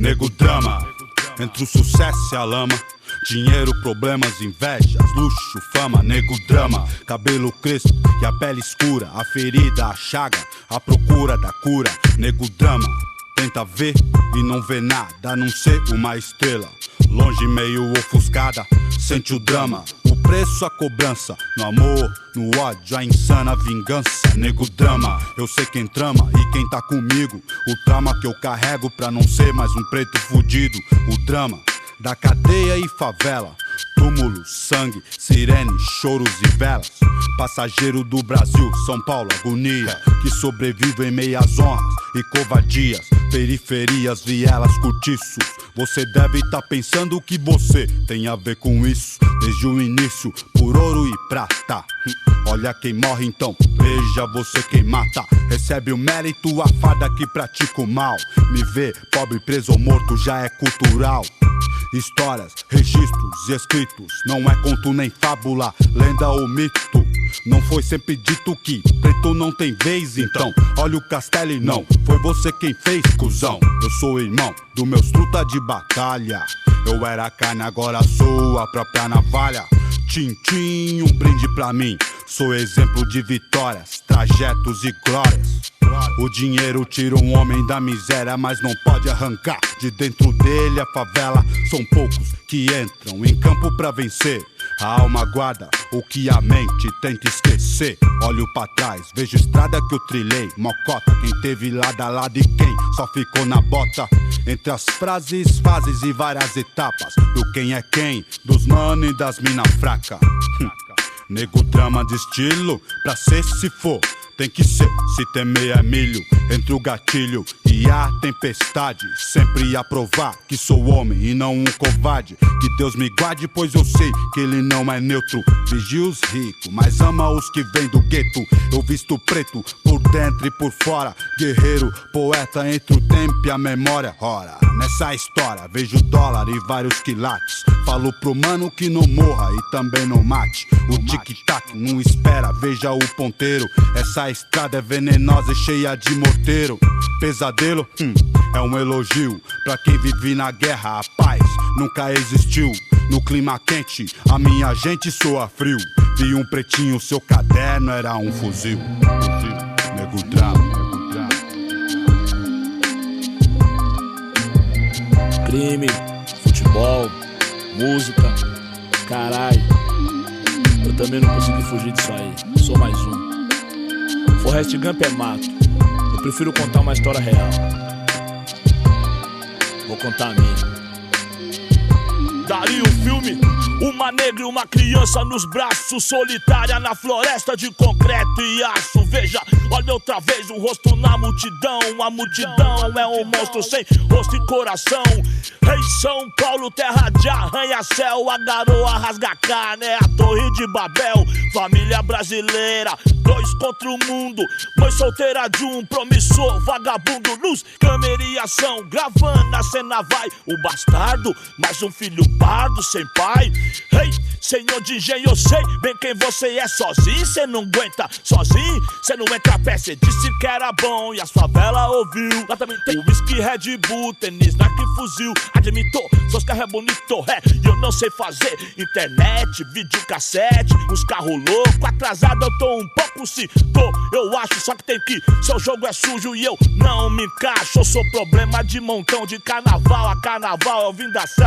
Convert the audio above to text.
nego drama. Entre o sucesso e a lama, dinheiro, problemas, invejas, luxo, fama, nego drama. Cabelo crespo e a pele escura, a ferida, a chaga, a procura da cura, nego drama. Tenta ver e não vê nada, a não ser uma estrela longe, meio ofuscada, sente o drama. O preço, a cobrança, no amor, no ódio, a insana vingança, nego drama. Eu sei quem trama e quem tá comigo, o trauma que eu carrego pra não ser mais um preto fudido. O drama da cadeia e favela, túmulo, sangue, sirene, choros e velas. Passageiro do Brasil, São Paulo, agonia, que sobrevive em meias honras e covardias. Periferias, vielas, cortiços. Você deve tá pensando que você tem a ver com isso desde o início, por ouro e prata. Olha quem morre então, veja você quem mata. Recebe o mérito, a fada que pratica o mal. Me ver pobre, preso ou morto já é cultural. Histórias, registros e escritos, não é conto nem fábula, lenda ou mito. Não foi sempre dito que preto não tem vez, então olha o castelo e não foi você quem fez, cuzão. Eu sou irmão do meus truta de batalha. Eu era carne, agora sou a própria navalha. Tintim, um brinde pra mim. Sou exemplo de vitórias, trajetos e glórias. O dinheiro tira um homem da miséria, mas não pode arrancar de dentro dele a favela. São poucos que entram em campo pra vencer. A alma guarda o que a mente tenta esquecer. Olho pra trás, vejo estrada que eu trilhei. Mocota, quem teve lado a lado e quem só ficou na bota. Entre as frases, fases e várias etapas do quem é quem, dos mano e das mina fraca. Nego drama de estilo, pra ser se for tem que ser, se temer é milho. Entre o gatilho e a tempestade, sempre a provar que sou homem e não um covarde. Que Deus me guarde, pois eu sei que ele não é neutro. Vigia os ricos, mas ama os que vêm do gueto. Eu visto preto, por dentro e por fora. Guerreiro, poeta entre o tempo e a memória. Ora, nessa história vejo dólar e vários quilates. Falo pro mano que não morra e também não mate. O tic-tac não espera, veja o ponteiro. Essa estrada é venenosa e cheia de morteiro. Pesadelo, é um elogio pra quem vive na guerra. A paz nunca existiu. No clima quente, a minha gente soa frio. Vi um pretinho, seu caderno era um fuzil. Nego drama. Crime, futebol, música, caralho. Eu também não consegui fugir disso aí, sou mais um. Forrest Gump é mato, eu prefiro contar uma história real. Vou contar a minha. Daria um filme, uma negra e uma criança nos braços, solitária na floresta de concreto e aço. Veja, olha outra vez o rosto na multidão. A multidão é um monstro sem rosto e coração. Rei São Paulo, terra de arranha-céu. A garoa rasga carne, é a torre de Babel. Família brasileira, dois contra o mundo. Mãe solteira de um promissor vagabundo. Luz, câmera e ação, gravando a cena vai. O bastardo, mais um filho pardo sem pai. Rei, senhor de engenho, eu sei bem quem você é. Sozinho cê não aguenta, sozinho cê não entra a pé. Cê disse que era bom e a favela ouviu. Lá também tem whisky, Red Bull, tênis, Nike, fuzil. Admitou, seus carros é bonito, e eu não sei fazer internet, videocassete, uns carros loucos. Atrasado eu tô um pouco, se tô, eu acho. Só que tem que, seu jogo é sujo e eu não me encaixo. Eu sou problema de montão de carnaval a carnaval. Eu vim da selva.